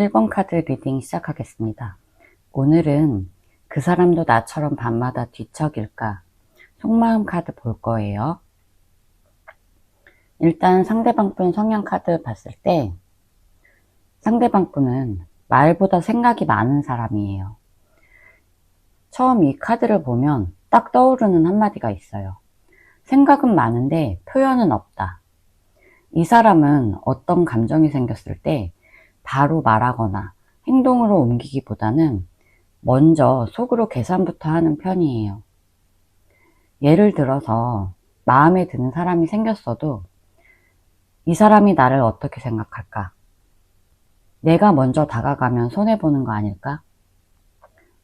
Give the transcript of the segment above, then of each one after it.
1번 카드 리딩 시작하겠습니다. 오늘은 그 사람도 나처럼 밤마다 뒤척일까? 속마음 카드 볼 거예요. 일단 상대방 분 성향 카드 봤을 때 상대방 분은 말보다 생각이 많은 사람이에요. 처음 이 카드를 보면 딱 떠오르는 한마디가 있어요. 생각은 많은데 표현은 없다. 이 사람은 어떤 감정이 생겼을 때 바로 말하거나 행동으로 옮기기보다는 먼저 속으로 계산부터 하는 편이에요. 예를 들어서 마음에 드는 사람이 생겼어도 이 사람이 나를 어떻게 생각할까? 내가 먼저 다가가면 손해보는 거 아닐까?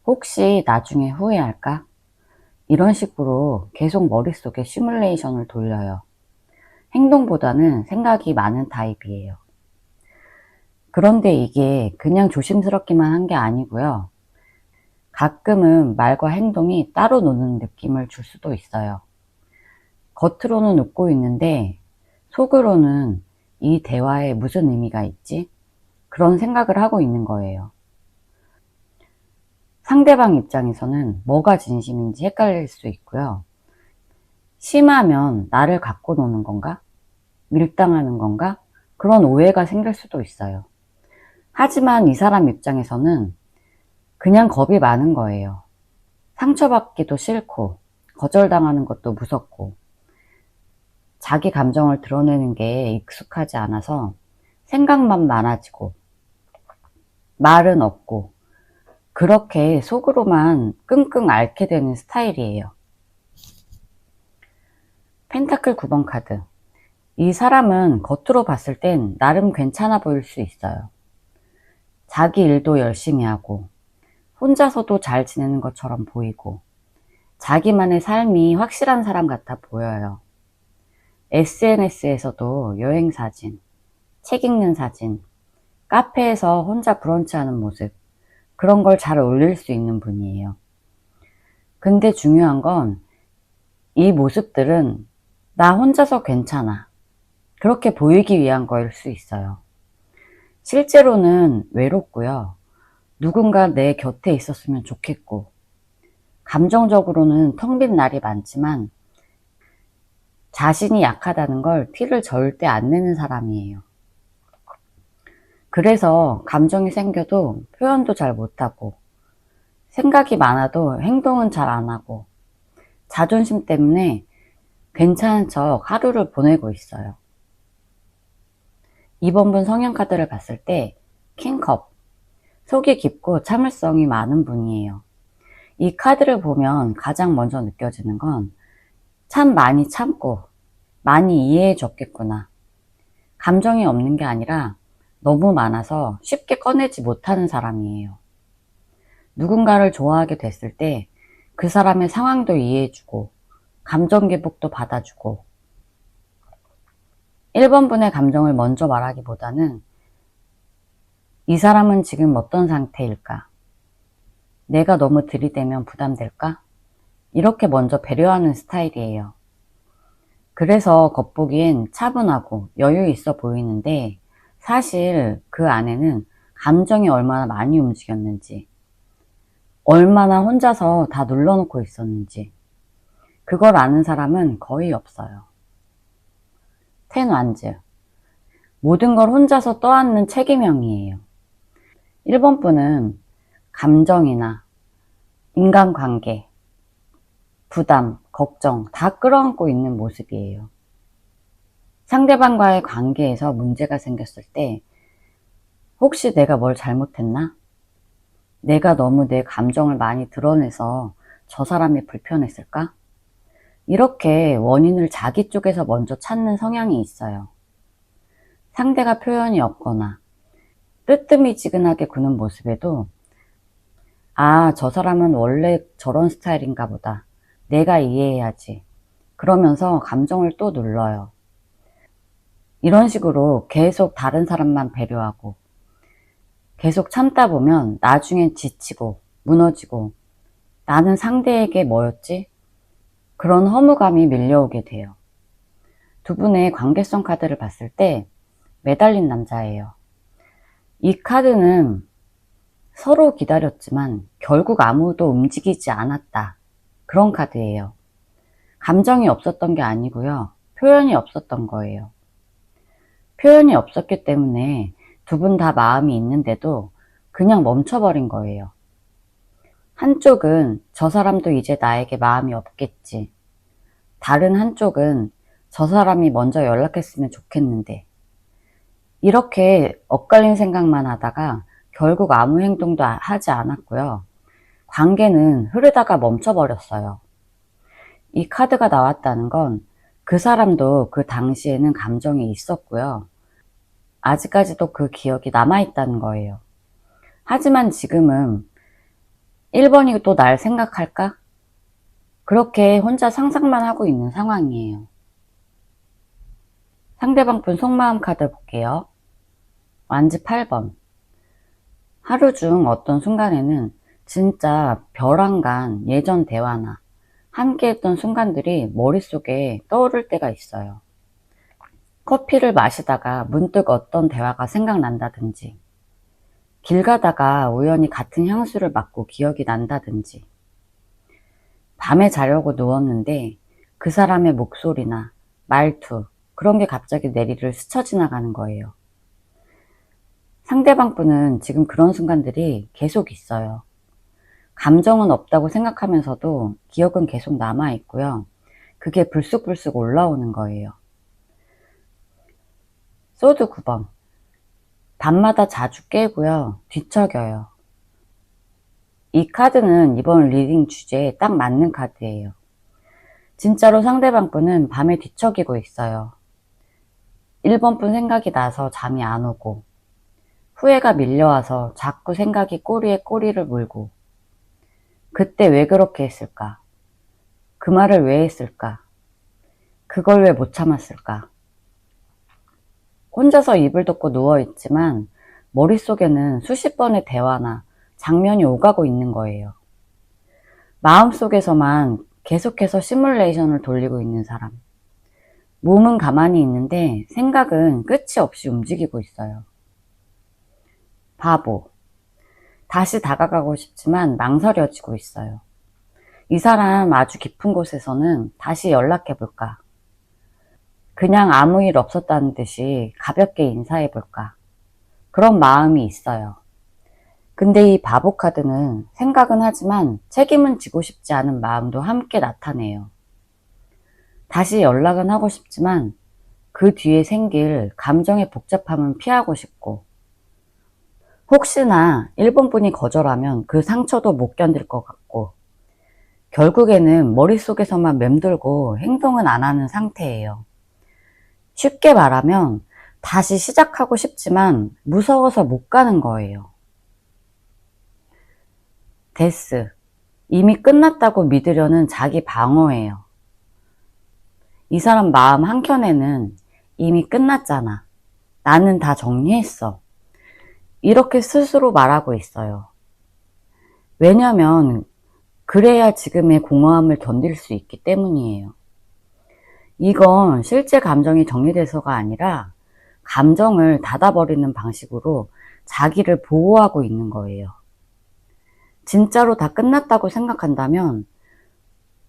혹시 나중에 후회할까? 이런 식으로 계속 머릿속에 시뮬레이션을 돌려요. 행동보다는 생각이 많은 타입이에요. 그런데 이게 그냥 조심스럽기만 한 게 아니고요. 가끔은 말과 행동이 따로 노는 느낌을 줄 수도 있어요. 겉으로는 웃고 있는데 속으로는 이 대화에 무슨 의미가 있지? 그런 생각을 하고 있는 거예요. 상대방 입장에서는 뭐가 진심인지 헷갈릴 수 있고요. 심하면 나를 갖고 노는 건가? 밀당하는 건가? 그런 오해가 생길 수도 있어요. 하지만 이 사람 입장에서는 그냥 겁이 많은 거예요. 상처받기도 싫고 거절당하는 것도 무섭고 자기 감정을 드러내는 게 익숙하지 않아서 생각만 많아지고 말은 없고 그렇게 속으로만 끙끙 앓게 되는 스타일이에요. 펜타클 9번 카드. 이 사람은 겉으로 봤을 땐 나름 괜찮아 보일 수 있어요. 자기 일도 열심히 하고 혼자서도 잘 지내는 것처럼 보이고 자기만의 삶이 확실한 사람 같아 보여요. SNS에서도 여행 사진, 책 읽는 사진, 카페에서 혼자 브런치하는 모습, 그런 걸 잘 올릴 수 있는 분이에요. 근데 중요한 건 이 모습들은 나 혼자서 괜찮아. 그렇게 보이기 위한 거일 수 있어요. 실제로는 외롭고요. 누군가 내 곁에 있었으면 좋겠고, 감정적으로는 텅 빈 날이 많지만 자신이 약하다는 걸 티를 절대 안 내는 사람이에요. 그래서 감정이 생겨도 표현도 잘 못하고 생각이 많아도 행동은 잘 안 하고 자존심 때문에 괜찮은 척 하루를 보내고 있어요. 2번 분 성향 카드를 봤을 때 킹컵, 속이 깊고 참을성이 많은 분이에요. 이 카드를 보면 가장 먼저 느껴지는 건 참 많이 참고 많이 이해해 줬겠구나. 감정이 없는 게 아니라 너무 많아서 쉽게 꺼내지 못하는 사람이에요. 누군가를 좋아하게 됐을 때 그 사람의 상황도 이해해주고 감정 기복도 받아주고 1번 분의 감정을 먼저 말하기보다는 이 사람은 지금 어떤 상태일까? 내가 너무 들이대면 부담될까? 이렇게 먼저 배려하는 스타일이에요. 그래서 겉보기엔 차분하고 여유 있어 보이는데 사실 그 안에는 감정이 얼마나 많이 움직였는지, 얼마나 혼자서 다 눌러놓고 있었는지 그걸 아는 사람은 거의 없어요. 텐 완즈. 모든 걸 혼자서 떠안는 책임형이에요. 1번 분은 감정이나 인간관계, 부담, 걱정 다 끌어안고 있는 모습이에요. 상대방과의 관계에서 문제가 생겼을 때 혹시 내가 뭘 잘못했나? 내가 너무 내 감정을 많이 드러내서 저 사람이 불편했을까? 이렇게 원인을 자기 쪽에서 먼저 찾는 성향이 있어요. 상대가 표현이 없거나 뜨뜨미지근하게 구는 모습에도 아, 저 사람은 원래 저런 스타일인가 보다. 내가 이해해야지. 그러면서 감정을 또 눌러요. 이런 식으로 계속 다른 사람만 배려하고 계속 참다 보면 나중엔 지치고 무너지고 나는 상대에게 뭐였지? 그런 허무감이 밀려오게 돼요. 두 분의 관계성 카드를 봤을 때 매달린 남자예요. 이 카드는 서로 기다렸지만 결국 아무도 움직이지 않았다. 그런 카드예요. 감정이 없었던 게 아니고요. 표현이 없었던 거예요. 표현이 없었기 때문에 두 분 다 마음이 있는데도 그냥 멈춰버린 거예요. 한쪽은 저 사람도 이제 나에게 마음이 없겠지. 다른 한쪽은 저 사람이 먼저 연락했으면 좋겠는데. 이렇게 엇갈린 생각만 하다가 결국 아무 행동도 하지 않았고요. 관계는 흐르다가 멈춰버렸어요. 이 카드가 나왔다는 건 그 사람도 그 당시에는 감정이 있었고요. 아직까지도 그 기억이 남아있다는 거예요. 하지만 지금은 1번이 또 날 생각할까? 그렇게 혼자 상상만 하고 있는 상황이에요. 상대방 분 속마음 카드 볼게요. 완지 8번. 하루 중 어떤 순간에는 진짜 벼랑간 예전 대화나 함께 했던 순간들이 머릿속에 떠오를 때가 있어요. 커피를 마시다가 문득 어떤 대화가 생각난다든지, 길 가다가 우연히 같은 향수를 맡고 기억이 난다든지, 밤에 자려고 누웠는데 그 사람의 목소리나 말투, 그런 게 갑자기 내리를 스쳐 지나가는 거예요. 상대방 분은 지금 그런 순간들이 계속 있어요. 감정은 없다고 생각하면서도 기억은 계속 남아있고요. 그게 불쑥불쑥 올라오는 거예요. 소드 9번. 밤마다 자주 깨고요. 뒤척여요. 이 카드는 이번 리딩 주제에 딱 맞는 카드예요. 진짜로 상대방 분은 밤에 뒤척이고 있어요. 1번 분 생각이 나서 잠이 안 오고, 후회가 밀려와서 자꾸 생각이 꼬리에 꼬리를 물고, 그때 왜 그렇게 했을까? 그 말을 왜 했을까? 그걸 왜 못 참았을까? 혼자서 입을 덮고 누워있지만 머릿속에는 수십 번의 대화나 장면이 오가고 있는 거예요. 마음속에서만 계속해서 시뮬레이션을 돌리고 있는 사람. 몸은 가만히 있는데 생각은 끝이 없이 움직이고 있어요. 바보. 다시 다가가고 싶지만 망설여지고 있어요. 이 사람 아주 깊은 곳에서는 다시 연락해볼까? 그냥 아무 일 없었다는 듯이 가볍게 인사해볼까? 그런 마음이 있어요. 근데 이 바보 카드는 생각은 하지만 책임은 지고 싶지 않은 마음도 함께 나타내요. 다시 연락은 하고 싶지만 그 뒤에 생길 감정의 복잡함은 피하고 싶고, 혹시나 일본 분이 거절하면 그 상처도 못 견딜 것 같고, 결국에는 머릿속에서만 맴돌고 행동은 안 하는 상태예요. 쉽게 말하면 다시 시작하고 싶지만 무서워서 못 가는 거예요. 데스. 이미 끝났다고 믿으려는 자기 방어예요. 이 사람 마음 한켠에는 이미 끝났잖아. 나는 다 정리했어. 이렇게 스스로 말하고 있어요. 왜냐면 그래야 지금의 공허함을 견딜 수 있기 때문이에요. 이건 실제 감정이 정리돼서가 아니라 감정을 닫아버리는 방식으로 자기를 보호하고 있는 거예요. 진짜로 다 끝났다고 생각한다면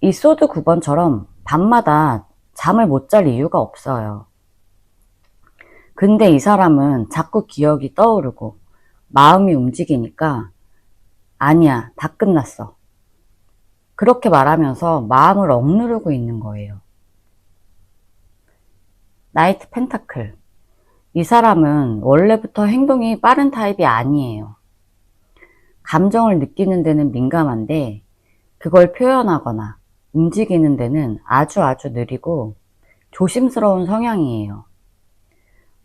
이 소드 9번처럼 밤마다 잠을 못 잘 이유가 없어요. 근데 이 사람은 자꾸 기억이 떠오르고 마음이 움직이니까 아니야, 다 끝났어. 그렇게 말하면서 마음을 억누르고 있는 거예요. 나이트 펜타클. 이 사람은 원래부터 행동이 빠른 타입이 아니에요. 감정을 느끼는 데는 민감한데 그걸 표현하거나 움직이는 데는 아주 느리고 조심스러운 성향이에요.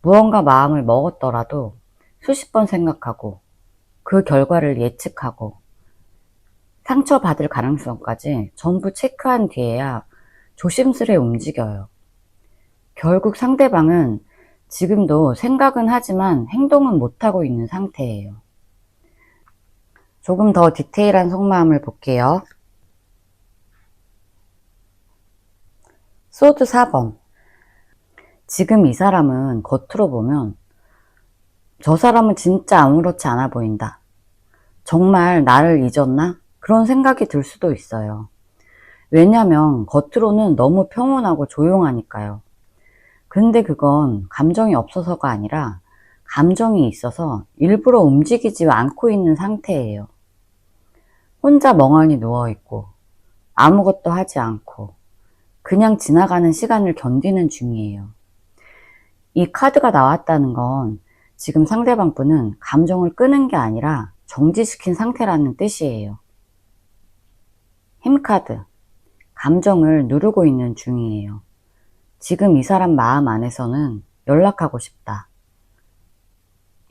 무언가 마음을 먹었더라도 수십 번 생각하고 그 결과를 예측하고 상처받을 가능성까지 전부 체크한 뒤에야 조심스레 움직여요. 결국 상대방은 지금도 생각은 하지만 행동은 못하고 있는 상태예요. 조금 더 디테일한 속마음을 볼게요. 소드 4번. 지금 이 사람은 겉으로 보면 저 사람은 진짜 아무렇지 않아 보인다. 정말 나를 잊었나? 그런 생각이 들 수도 있어요. 왜냐면 겉으로는 너무 평온하고 조용하니까요. 근데 그건 감정이 없어서가 아니라 감정이 있어서 일부러 움직이지 않고 있는 상태예요. 혼자 멍하니 누워있고 아무것도 하지 않고 그냥 지나가는 시간을 견디는 중이에요. 이 카드가 나왔다는 건 지금 상대방 분은 감정을 끄는 게 아니라 정지시킨 상태라는 뜻이에요. 힘카드, 감정을 누르고 있는 중이에요. 지금 이 사람 마음 안에서는 연락하고 싶다.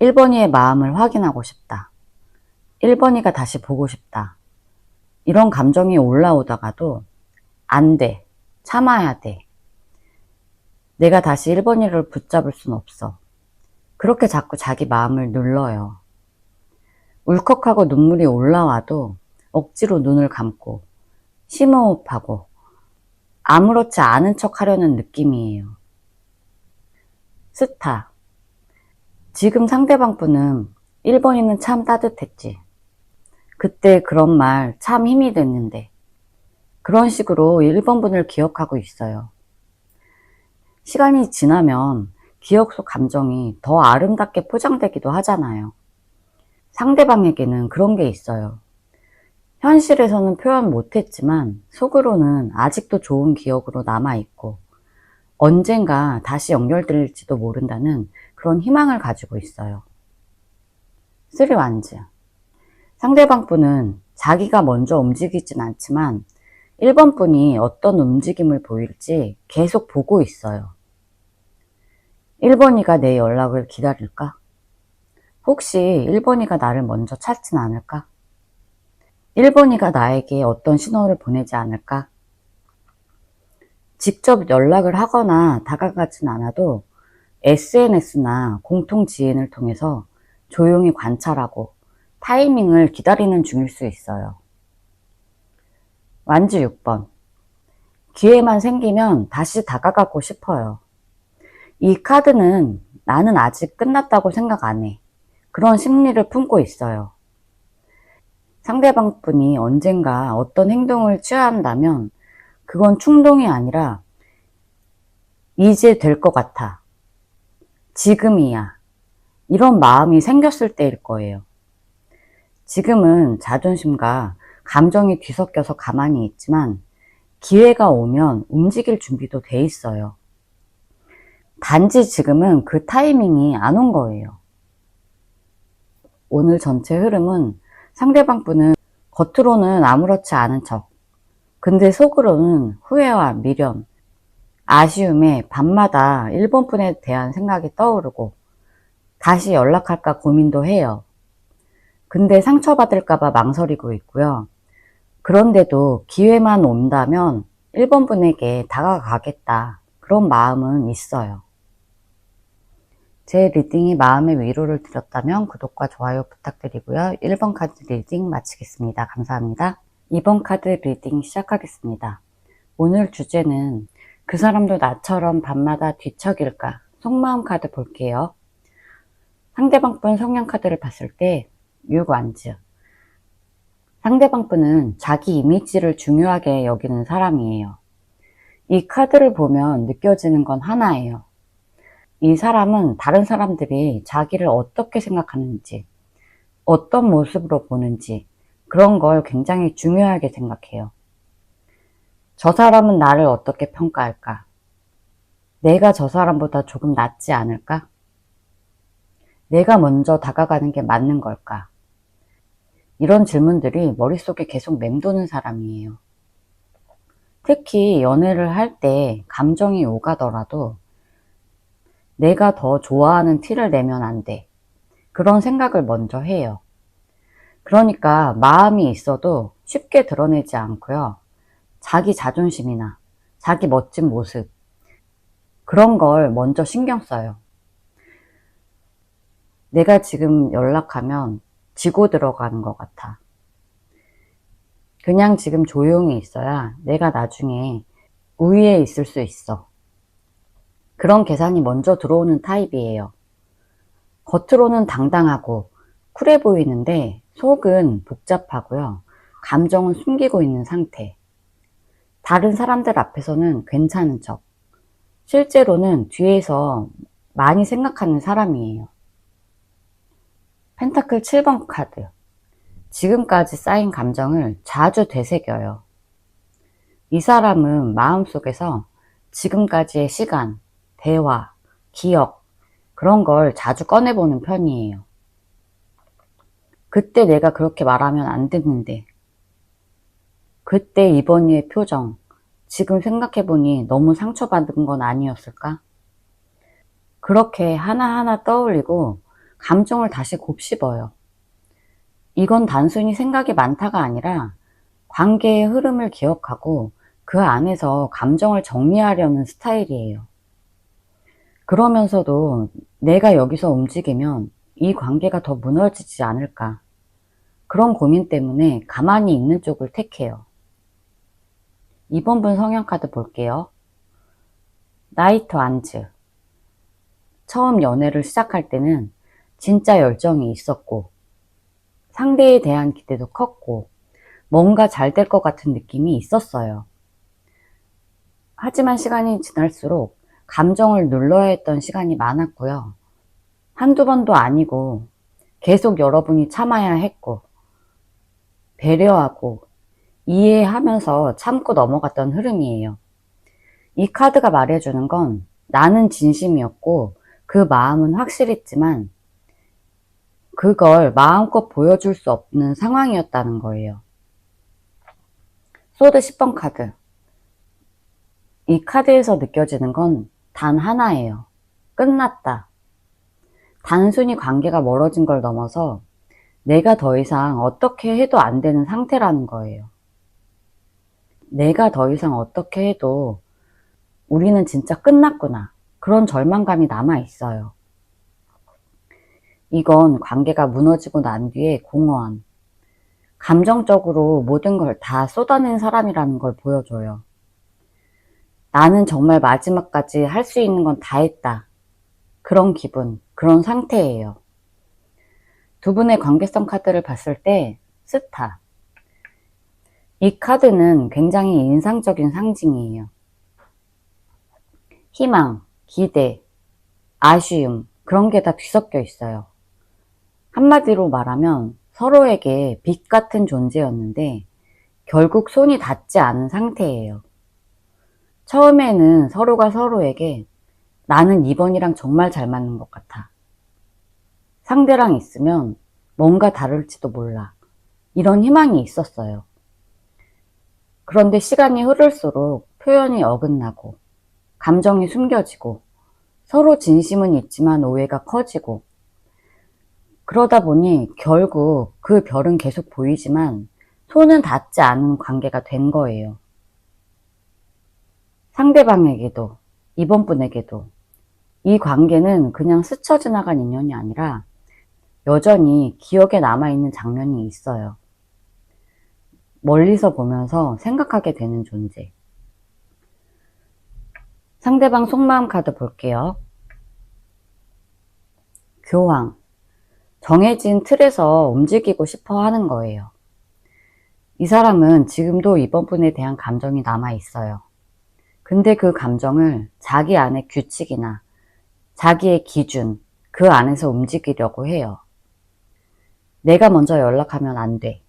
1번이의 마음을 확인하고 싶다. 1번이가 다시 보고 싶다. 이런 감정이 올라오다가도 안 돼. 참아야 돼. 내가 다시 1번이를 붙잡을 순 없어. 그렇게 자꾸 자기 마음을 눌러요. 울컥하고 눈물이 올라와도 억지로 눈을 감고 심호흡하고 아무렇지 않은 척 하려는 느낌이에요. 스타. 지금 상대방 분은 1번이는 참 따뜻했지. 그때 그런 말 참 힘이 됐는데. 그런 식으로 1번 분을 기억하고 있어요. 시간이 지나면 기억 속 감정이 더 아름답게 포장되기도 하잖아요. 상대방에게는 그런 게 있어요. 현실에서는 표현 못했지만 속으로는 아직도 좋은 기억으로 남아있고 언젠가 다시 연결될지도 모른다는 그런 희망을 가지고 있어요. 3 완즈. 상대방 분은 자기가 먼저 움직이진 않지만 1번 분이 어떤 움직임을 보일지 계속 보고 있어요. 1번이가 내 연락을 기다릴까? 혹시 1번이가 나를 먼저 찾진 않을까? 1번이가 나에게 어떤 신호를 보내지 않을까? 직접 연락을 하거나 다가가진 않아도 SNS나 공통 지인을 통해서 조용히 관찰하고 타이밍을 기다리는 중일 수 있어요. 완즈 6번. 기회만 생기면 다시 다가가고 싶어요. 이 카드는 나는 아직 끝났다고 생각 안 해. 그런 심리를 품고 있어요. 상대방 분이 언젠가 어떤 행동을 취해야 한다면 그건 충동이 아니라 이제 될 것 같아. 지금이야. 이런 마음이 생겼을 때일 거예요. 지금은 자존심과 감정이 뒤섞여서 가만히 있지만 기회가 오면 움직일 준비도 돼 있어요. 단지 지금은 그 타이밍이 안 온 거예요. 오늘 전체 흐름은 상대방 분은 겉으로는 아무렇지 않은 척, 근데 속으로는 후회와 미련, 아쉬움에 밤마다 1번 분에 대한 생각이 떠오르고 다시 연락할까 고민도 해요. 근데 상처받을까봐 망설이고 있고요. 그런데도 기회만 온다면 1번 분에게 다가가겠다. 그런 마음은 있어요. 제 리딩이 마음의 위로를 드렸다면 구독과 좋아요 부탁드리고요. 1번 카드 리딩 마치겠습니다. 감사합니다. 2번 카드 리딩 시작하겠습니다. 오늘 주제는 그 사람도 나처럼 밤마다 뒤척일까? 속마음 카드 볼게요. 상대방 분 성향 카드를 봤을 때 6 완즈. 상대방 분은 자기 이미지를 중요하게 여기는 사람이에요. 이 카드를 보면 느껴지는 건 하나예요. 이 사람은 다른 사람들이 자기를 어떻게 생각하는지, 어떤 모습으로 보는지 그런 걸 굉장히 중요하게 생각해요. 저 사람은 나를 어떻게 평가할까? 내가 저 사람보다 조금 낫지 않을까? 내가 먼저 다가가는 게 맞는 걸까? 이런 질문들이 머릿속에 계속 맴도는 사람이에요. 특히 연애를 할 때 감정이 오가더라도 내가 더 좋아하는 티를 내면 안 돼. 그런 생각을 먼저 해요. 그러니까 마음이 있어도 쉽게 드러내지 않고요. 자기 자존심이나 자기 멋진 모습 그런 걸 먼저 신경 써요. 내가 지금 연락하면 지고 들어가는 것 같아. 그냥 지금 조용히 있어야 내가 나중에 우위에 있을 수 있어. 그런 계산이 먼저 들어오는 타입이에요. 겉으로는 당당하고 쿨해 보이는데 속은 복잡하고요. 감정은 숨기고 있는 상태. 다른 사람들 앞에서는 괜찮은 척. 실제로는 뒤에서 많이 생각하는 사람이에요. 펜타클 7번 카드. 지금까지 쌓인 감정을 자주 되새겨요. 이 사람은 마음속에서 지금까지의 시간, 대화, 기억, 그런 걸 자주 꺼내보는 편이에요. 그때 내가 그렇게 말하면 안 됐는데, 그때 이번이의 표정, 지금 생각해보니 너무 상처받은 건 아니었을까? 그렇게 하나하나 떠올리고 감정을 다시 곱씹어요. 이건 단순히 생각이 많다가 아니라 관계의 흐름을 기억하고 그 안에서 감정을 정리하려는 스타일이에요. 그러면서도 내가 여기서 움직이면 이 관계가 더 무너지지 않을까. 그런 고민 때문에 가만히 있는 쪽을 택해요. 이번 분 성향카드 볼게요. 나이트 안즈. 처음 연애를 시작할 때는 진짜 열정이 있었고 상대에 대한 기대도 컸고 뭔가 잘 될 것 같은 느낌이 있었어요. 하지만 시간이 지날수록 감정을 눌러야 했던 시간이 많았고요. 한두 번도 아니고 계속 여러분이 참아야 했고 배려하고 이해하면서 참고 넘어갔던 흐름이에요. 이 카드가 말해주는 건 나는 진심이었고 그 마음은 확실했지만 그걸 마음껏 보여줄 수 없는 상황이었다는 거예요. 소드 10번 카드. 이 카드에서 느껴지는 건 단 하나예요. 끝났다. 단순히 관계가 멀어진 걸 넘어서 내가 더 이상 어떻게 해도 안 되는 상태라는 거예요. 내가 더 이상 어떻게 해도 우리는 진짜 끝났구나. 그런 절망감이 남아 있어요. 이건 관계가 무너지고 난 뒤에 공허함. 감정적으로 모든 걸 다 쏟아낸 사람이라는 걸 보여줘요. 나는 정말 마지막까지 할 수 있는 건 다 했다. 그런 기분, 그런 상태예요. 두 분의 관계성 카드를 봤을 때 스타. 이 카드는 굉장히 인상적인 상징이에요. 희망, 기대, 아쉬움, 그런 게 다 뒤섞여 있어요. 한마디로 말하면 서로에게 빛 같은 존재였는데 결국 손이 닿지 않은 상태예요. 처음에는 서로가 서로에게 나는 이번이랑 정말 잘 맞는 것 같아. 상대랑 있으면 뭔가 다를지도 몰라. 이런 희망이 있었어요. 그런데 시간이 흐를수록 표현이 어긋나고 감정이 숨겨지고 서로 진심은 있지만 오해가 커지고 그러다 보니 결국 그 별은 계속 보이지만 손은 닿지 않은 관계가 된 거예요. 상대방에게도 이번 분에게도 이 관계는 그냥 스쳐 지나간 인연이 아니라 여전히 기억에 남아있는 장면이 있어요. 멀리서 보면서 생각하게 되는 존재. 상대방 속마음 카드 볼게요. 교황. 정해진 틀에서 움직이고 싶어 하는 거예요. 이 사람은 지금도 이번 분에 대한 감정이 남아 있어요. 근데 그 감정을 자기 안의 규칙이나 자기의 기준, 그 안에서 움직이려고 해요. 내가 먼저 연락하면 안 돼.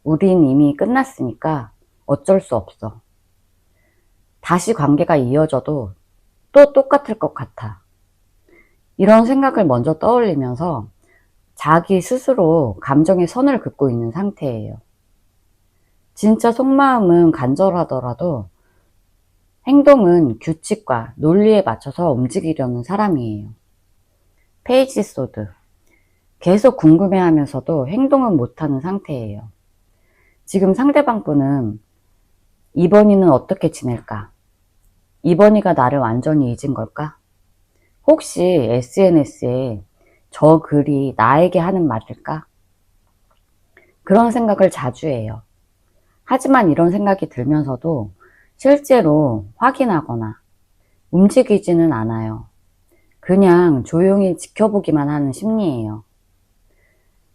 우린 이미 끝났으니까 어쩔 수 없어. 다시 관계가 이어져도 또 똑같을 것 같아. 이런 생각을 먼저 떠올리면서 자기 스스로 감정의 선을 긋고 있는 상태예요. 진짜 속마음은 간절하더라도 행동은 규칙과 논리에 맞춰서 움직이려는 사람이에요. 페이지 소드. 계속 궁금해하면서도 행동은 못하는 상태예요. 지금 상대방 분은 이번이는 어떻게 지낼까? 이번이가 나를 완전히 잊은 걸까? 혹시 SNS에 저 글이 나에게 하는 말일까? 그런 생각을 자주 해요. 하지만 이런 생각이 들면서도 실제로 확인하거나 움직이지는 않아요. 그냥 조용히 지켜보기만 하는 심리예요.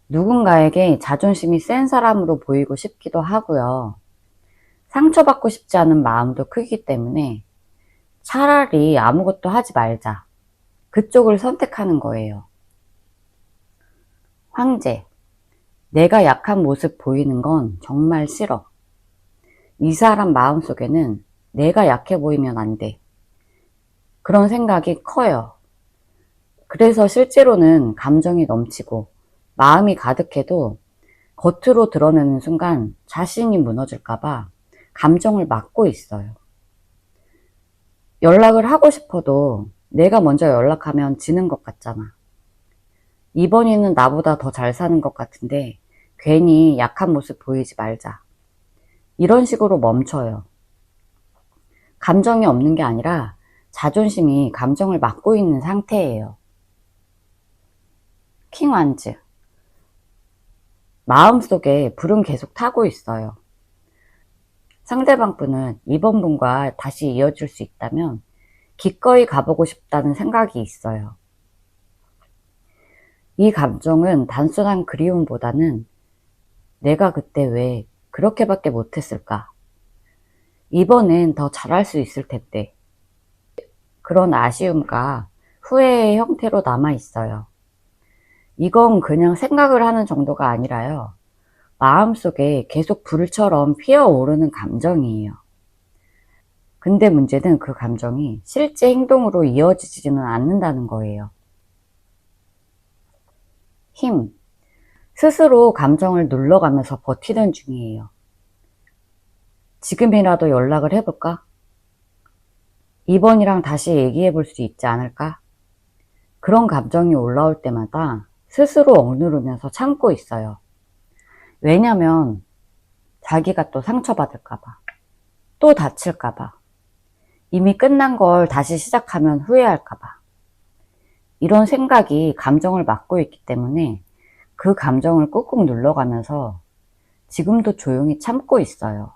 누군가에게 자존심이 센 사람으로 보이고 싶기도 하고요. 상처받고 싶지 않은 마음도 크기 때문에 차라리 아무것도 하지 말자. 그쪽을 선택하는 거예요. 황제. 내가 약한 모습 보이는 건 정말 싫어. 이 사람 마음속에는 내가 약해 보이면 안 돼. 그런 생각이 커요. 그래서 실제로는 감정이 넘치고 마음이 가득해도 겉으로 드러내는 순간 자신이 무너질까봐 감정을 막고 있어요. 연락을 하고 싶어도 내가 먼저 연락하면 지는 것 같잖아. 이번이는 나보다 더 잘 사는 것 같은데 괜히 약한 모습 보이지 말자. 이런 식으로 멈춰요. 감정이 없는 게 아니라 자존심이 감정을 막고 있는 상태예요. 킹완즈. 마음속에 불은 계속 타고 있어요. 상대방 분은 이번 분과 다시 이어질 수 있다면 기꺼이 가보고 싶다는 생각이 있어요. 이 감정은 단순한 그리움보다는 내가 그때 왜 그렇게밖에 못했을까? 이번엔 더 잘할 수 있을 텐데. 그런 아쉬움과 후회의 형태로 남아있어요. 이건 그냥 생각을 하는 정도가 아니라요. 마음속에 계속 불처럼 피어오르는 감정이에요. 근데 문제는 그 감정이 실제 행동으로 이어지지는 않는다는 거예요. 힘. 스스로 감정을 눌러가면서 버티는 중이에요. 지금이라도 연락을 해볼까? 이번이랑 다시 얘기해 볼 수 있지 않을까? 그런 감정이 올라올 때마다 스스로 억누르면서 참고 있어요. 왜냐면 자기가 또 상처받을까봐, 또 다칠까봐, 이미 끝난 걸 다시 시작하면 후회할까봐. 이런 생각이 감정을 막고 있기 때문에 그 감정을 꾹꾹 눌러가면서 지금도 조용히 참고 있어요.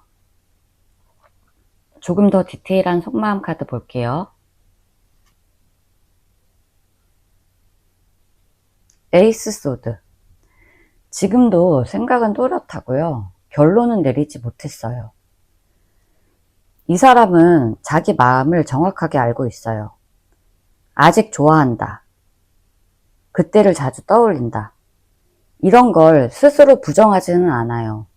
조금 더 디테일한 속마음 카드 볼게요. 에이스 소드. 지금도 생각은 또렷하고요. 결론은 내리지 못했어요. 이 사람은 자기 마음을 정확하게 알고 있어요. 아직 좋아한다. 그때를 자주 떠올린다. 이런 걸 스스로 부정하지는 않아요.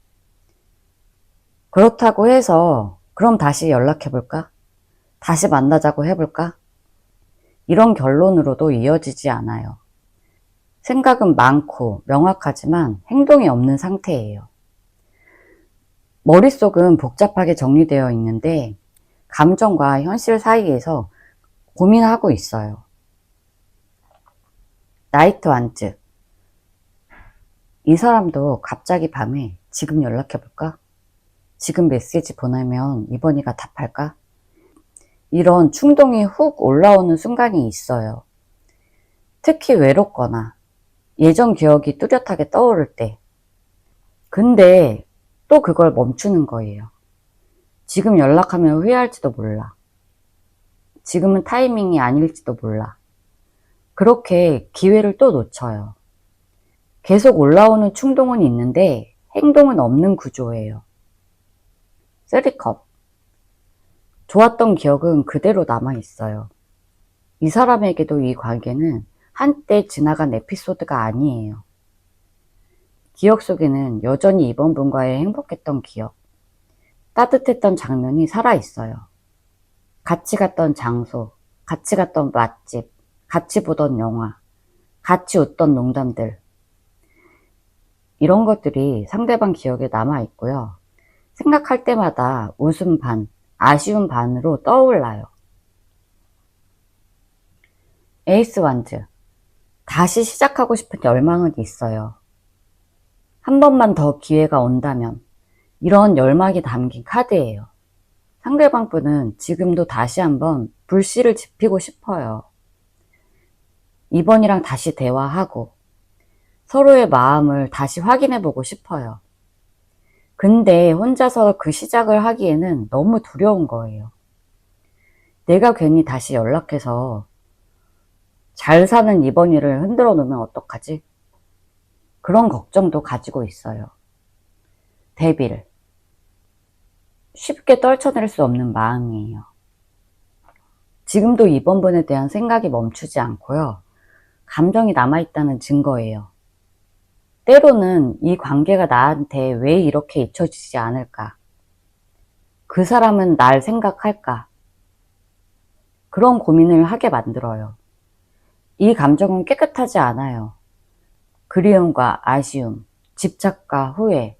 그렇다고 해서 그럼 다시 연락해볼까? 다시 만나자고 해볼까? 이런 결론으로도 이어지지 않아요. 생각은 많고 명확하지만 행동이 없는 상태예요. 머릿속은 복잡하게 정리되어 있는데 감정과 현실 사이에서 고민하고 있어요. 나이트 완즈. 이 사람도 갑자기 밤에 지금 연락해볼까? 지금 메시지 보내면 이번이가 답할까? 이런 충동이 훅 올라오는 순간이 있어요. 특히 외롭거나 예전 기억이 뚜렷하게 떠오를 때. 근데 또 그걸 멈추는 거예요. 지금 연락하면 후회할지도 몰라. 지금은 타이밍이 아닐지도 몰라. 그렇게 기회를 또 놓쳐요. 계속 올라오는 충동은 있는데 행동은 없는 구조예요. 3컵. 좋았던 기억은 그대로 남아있어요. 이 사람에게도 이 관계는 한때 지나간 에피소드가 아니에요. 기억 속에는 여전히 이번 분과의 행복했던 기억, 따뜻했던 장면이 살아있어요. 같이 갔던 장소, 같이 갔던 맛집, 같이 보던 영화, 같이 웃던 농담들. 이런 것들이 상대방 기억에 남아있고요. 생각할 때마다 웃음 반, 아쉬움 반으로 떠올라요. 에이스 완즈. 다시 시작하고 싶은 열망은 있어요. 한 번만 더 기회가 온다면. 이런 열망이 담긴 카드예요. 상대방 분은 지금도 다시 한번 불씨를 지피고 싶어요. 이번이랑 다시 대화하고 서로의 마음을 다시 확인해보고 싶어요. 근데 혼자서 그 시작을 하기에는 너무 두려운 거예요. 내가 괜히 다시 연락해서 잘 사는 이번이를 흔들어 놓으면 어떡하지? 그런 걱정도 가지고 있어요. 대비를. 쉽게 떨쳐낼 수 없는 마음이에요. 지금도 이번 분에 대한 생각이 멈추지 않고요. 감정이 남아있다는 증거예요. 때로는 이 관계가 나한테 왜 이렇게 잊혀지지 않을까? 그 사람은 날 생각할까? 그런 고민을 하게 만들어요. 이 감정은 깨끗하지 않아요. 그리움과 아쉬움, 집착과 후회,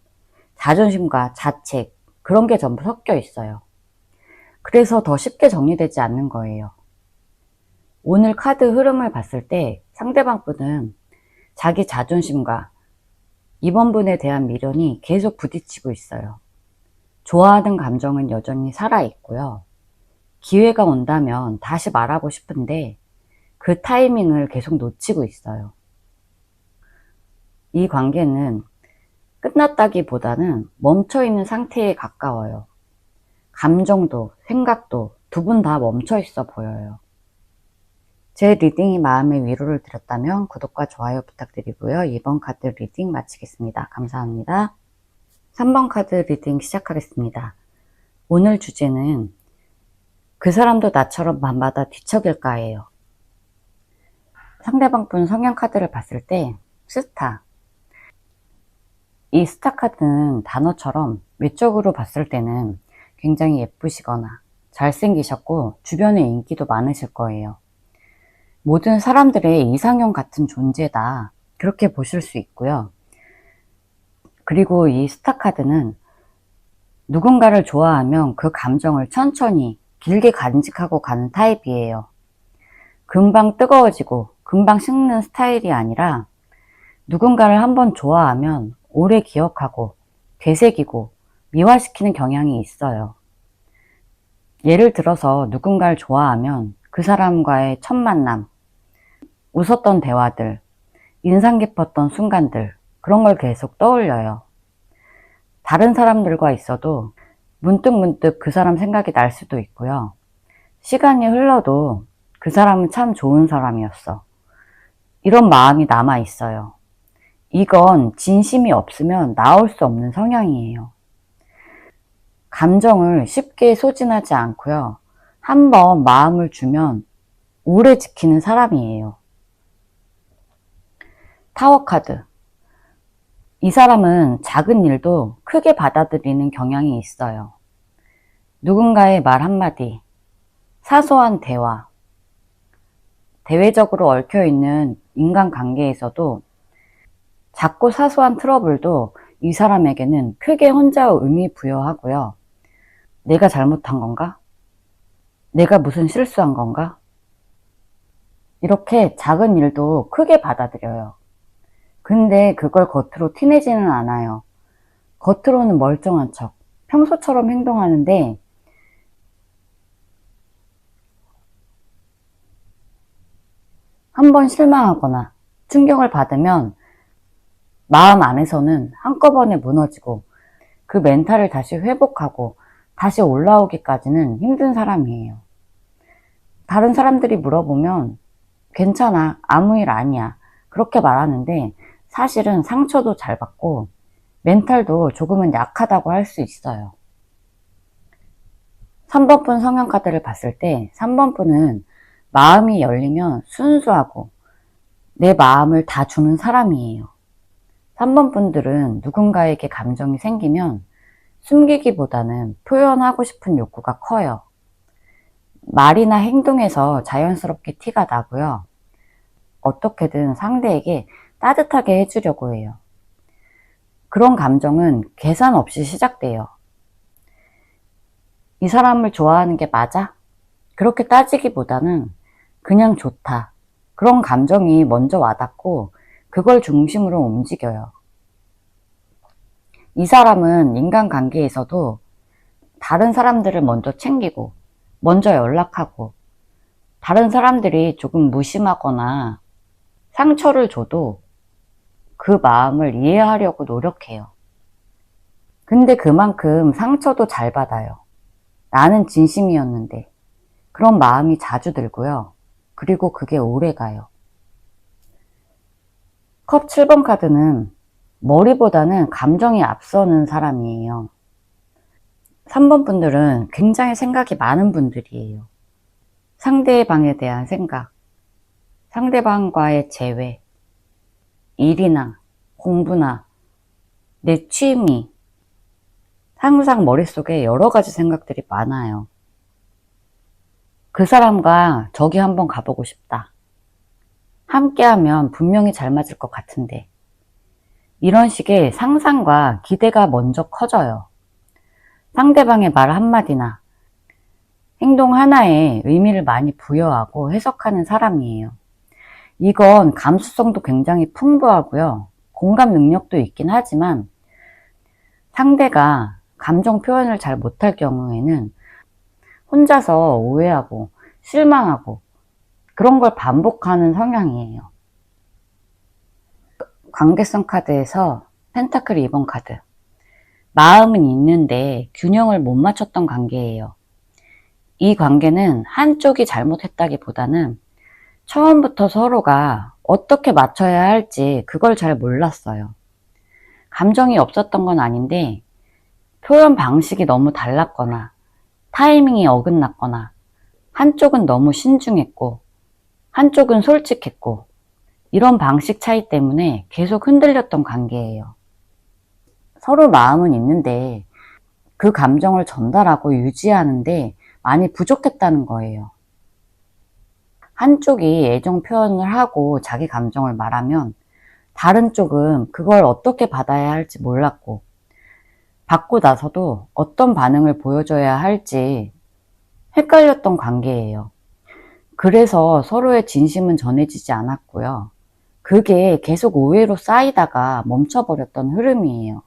자존심과 자책, 그런 게 전부 섞여 있어요. 그래서 더 쉽게 정리되지 않는 거예요. 오늘 카드 흐름을 봤을 때 상대방 분은 자기 자존심과 이번 분에 대한 미련이 계속 부딪히고 있어요. 좋아하는 감정은 여전히 살아있고요. 기회가 온다면 다시 말하고 싶은데 그 타이밍을 계속 놓치고 있어요. 이 관계는 끝났다기보다는 멈춰있는 상태에 가까워요. 감정도 생각도 두 분 다 멈춰있어 보여요. 제 리딩이 마음의 위로를 드렸다면 구독과 좋아요 부탁드리고요. 2번 카드 리딩 마치겠습니다. 감사합니다. 3번 카드 리딩 시작하겠습니다. 오늘 주제는 그 사람도 나처럼 밤마다 뒤척일까예요. 상대방 분 성향 카드를 봤을 때 스타. 이 스타 카드는 단어처럼 외적으로 봤을 때는 굉장히 예쁘시거나 잘생기셨고 주변에 인기도 많으실 거예요. 모든 사람들의 이상형 같은 존재다, 그렇게 보실 수 있고요. 그리고 이 스타 카드는 누군가를 좋아하면 그 감정을 천천히 길게 간직하고 가는 타입이에요. 금방 뜨거워지고 금방 식는 스타일이 아니라 누군가를 한번 좋아하면 오래 기억하고 되새기고 미화시키는 경향이 있어요. 예를 들어서 누군가를 좋아하면 그 사람과의 첫 만남, 웃었던 대화들, 인상 깊었던 순간들, 그런 걸 계속 떠올려요. 다른 사람들과 있어도 문득문득 그 사람 생각이 날 수도 있고요. 시간이 흘러도 그 사람은 참 좋은 사람이었어, 이런 마음이 남아 있어요. 이건 진심이 없으면 나올 수 없는 성향이에요. 감정을 쉽게 소진하지 않고요. 한번 마음을 주면 오래 지키는 사람이에요. 타워 카드. 이 사람은 작은 일도 크게 받아들이는 경향이 있어요. 누군가의 말 한마디, 사소한 대화, 대외적으로 얽혀있는 인간관계에서도 작고 사소한 트러블도 이 사람에게는 크게 혼자 의미 부여하고요. 내가 잘못한 건가? 내가 무슨 실수한 건가? 이렇게 작은 일도 크게 받아들여요. 근데 그걸 겉으로 티내지는 않아요. 겉으로는 멀쩡한 척, 평소처럼 행동하는데 한번 실망하거나 충격을 받으면 마음 안에서는 한꺼번에 무너지고 그 멘탈을 다시 회복하고 다시 올라오기까지는 힘든 사람이에요. 다른 사람들이 물어보면 괜찮아, 아무 일 아니야, 그렇게 말하는데 사실은 상처도 잘 받고 멘탈도 조금은 약하다고 할 수 있어요. 3번 분 성향 카드를 봤을 때 3번 분은 마음이 열리면 순수하고 내 마음을 다 주는 사람이에요. 3번 분들은 누군가에게 감정이 생기면 숨기기보다는 표현하고 싶은 욕구가 커요. 말이나 행동에서 자연스럽게 티가 나고요. 어떻게든 상대에게 따뜻하게 해주려고 해요. 그런 감정은 계산 없이 시작돼요. 이 사람을 좋아하는 게 맞아? 그렇게 따지기보다는 그냥 좋다, 그런 감정이 먼저 와닿고 그걸 중심으로 움직여요. 이 사람은 인간관계에서도 다른 사람들을 먼저 챙기고 먼저 연락하고 다른 사람들이 조금 무심하거나 상처를 줘도 그 마음을 이해하려고 노력해요. 근데 그만큼 상처도 잘 받아요. 나는 진심이었는데, 그런 마음이 자주 들고요. 그리고 그게 오래 가요. 컵 7번 카드는 머리보다는 감정이 앞서는 사람이에요. 3번 분들은 굉장히 생각이 많은 분들이에요. 상대방에 대한 생각, 상대방과의 재회, 일이나 공부나 내 취미, 항상 머릿속에 여러 가지 생각들이 많아요. 그 사람과 저기 한번 가보고 싶다. 함께하면 분명히 잘 맞을 것 같은데. 이런 식의 상상과 기대가 먼저 커져요. 상대방의 말 한마디나 행동 하나에 의미를 많이 부여하고 해석하는 사람이에요. 이건 감수성도 굉장히 풍부하고요. 공감 능력도 있긴 하지만 상대가 감정 표현을 잘 못할 경우에는 혼자서 오해하고 실망하고 그런 걸 반복하는 성향이에요. 관계성 카드에서 펜타클 2번 카드. 마음은 있는데 균형을 못 맞췄던 관계예요. 이 관계는 한쪽이 잘못했다기보다는 처음부터 서로가 어떻게 맞춰야 할지 그걸 잘 몰랐어요. 감정이 없었던 건 아닌데 표현 방식이 너무 달랐거나 타이밍이 어긋났거나 한쪽은 너무 신중했고 한쪽은 솔직했고 이런 방식 차이 때문에 계속 흔들렸던 관계예요. 서로 마음은 있는데 그 감정을 전달하고 유지하는데 많이 부족했다는 거예요. 한쪽이 애정 표현을 하고 자기 감정을 말하면 다른 쪽은 그걸 어떻게 받아야 할지 몰랐고 받고 나서도 어떤 반응을 보여줘야 할지 헷갈렸던 관계예요. 그래서 서로의 진심은 전해지지 않았고요. 그게 계속 오해로 쌓이다가 멈춰버렸던 흐름이에요.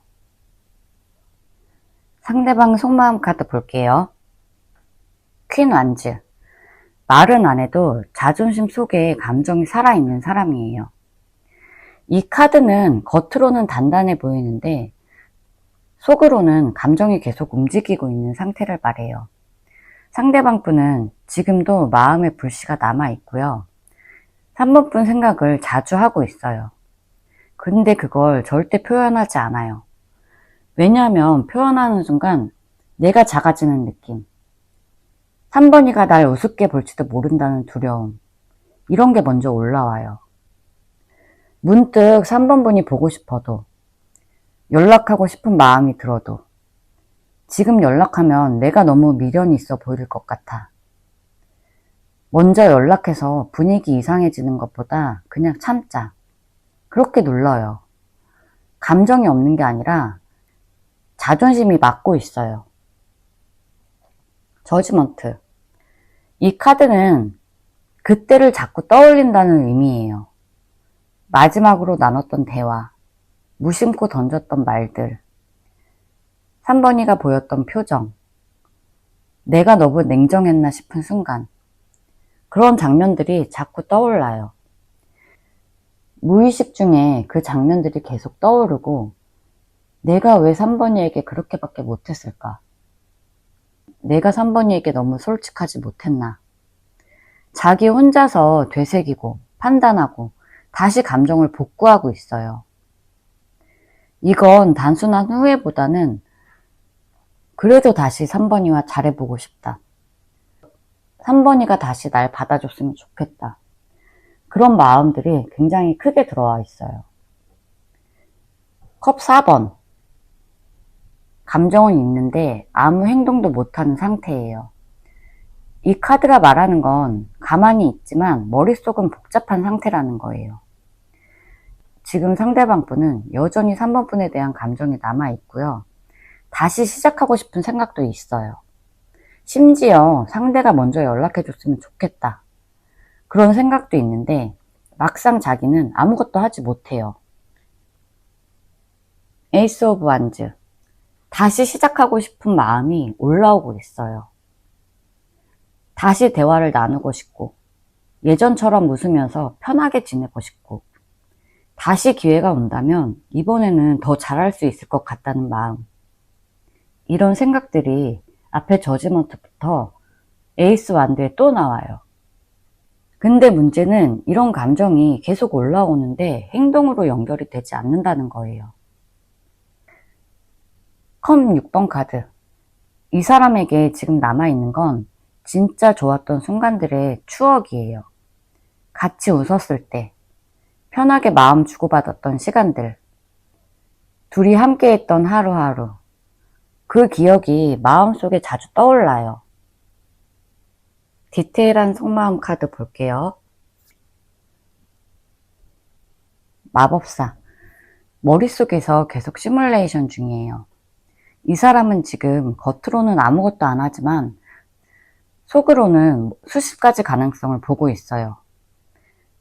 상대방 속마음 카드 볼게요. 퀸 완즈. 말은 안 해도 자존심 속에 감정이 살아있는 사람이에요. 이 카드는 겉으로는 단단해 보이는데 속으로는 감정이 계속 움직이고 있는 상태를 말해요. 상대방 분은 지금도 마음의 불씨가 남아있고요. 3번 분 생각을 자주 하고 있어요. 근데 그걸 절대 표현하지 않아요. 왜냐하면 표현하는 순간 내가 작아지는 느낌, 3번이가 날 우습게 볼지도 모른다는 두려움, 이런 게 먼저 올라와요. 문득 3번 분이 보고 싶어도, 연락하고 싶은 마음이 들어도, 지금 연락하면 내가 너무 미련이 있어 보일 것 같아. 먼저 연락해서 분위기 이상해지는 것보다 그냥 참자. 그렇게 눌러요. 감정이 없는 게 아니라 자존심이 막고 있어요. 저지먼트. 이 카드는 그때를 자꾸 떠올린다는 의미예요. 마지막으로 나눴던 대화, 무심코 던졌던 말들, 3번이가 보였던 표정, 내가 너무 냉정했나 싶은 순간, 그런 장면들이 자꾸 떠올라요. 무의식 중에 그 장면들이 계속 떠오르고 내가 왜 3번이에게 그렇게밖에 못했을까? 내가 3번이에게 너무 솔직하지 못했나? 자기 혼자서 되새기고 판단하고 다시 감정을 복구하고 있어요. 이건 단순한 후회보다는 그래도 다시 3번이와 잘해보고 싶다. 3번이가 다시 날 받아줬으면 좋겠다. 그런 마음들이 굉장히 크게 들어와 있어요. 컵 4번. 감정은 있는데 아무 행동도 못하는 상태예요. 이 카드가 말하는 건 가만히 있지만 머릿속은 복잡한 상태라는 거예요. 지금 상대방 분은 여전히 3번 분에 대한 감정이 남아있고요. 다시 시작하고 싶은 생각도 있어요. 심지어 상대가 먼저 연락해줬으면 좋겠다. 그런 생각도 있는데 막상 자기는 아무것도 하지 못해요. 에이스 오브 완즈. 다시 시작하고 싶은 마음이 올라오고 있어요. 다시 대화를 나누고 싶고 예전처럼 웃으면서 편하게 지내고 싶고 다시 기회가 온다면 이번에는 더 잘할 수 있을 것 같다는 마음. 이런 생각들이 앞에 저지먼트부터 에이스 완드에 또 나와요. 근데 문제는 이런 감정이 계속 올라오는데 행동으로 연결이 되지 않는다는 거예요. 컴 6번 카드. 이 사람에게 지금 남아있는 건 진짜 좋았던 순간들의 추억이에요. 같이 웃었을 때, 편하게 마음 주고받았던 시간들, 둘이 함께했던 하루하루, 그 기억이 마음속에 자주 떠올라요. 디테일한 속마음 카드 볼게요. 마법사. 머릿속에서 계속 시뮬레이션 중이에요. 이 사람은 지금 겉으로는 아무것도 안 하지만 속으로는 수십 가지 가능성을 보고 있어요.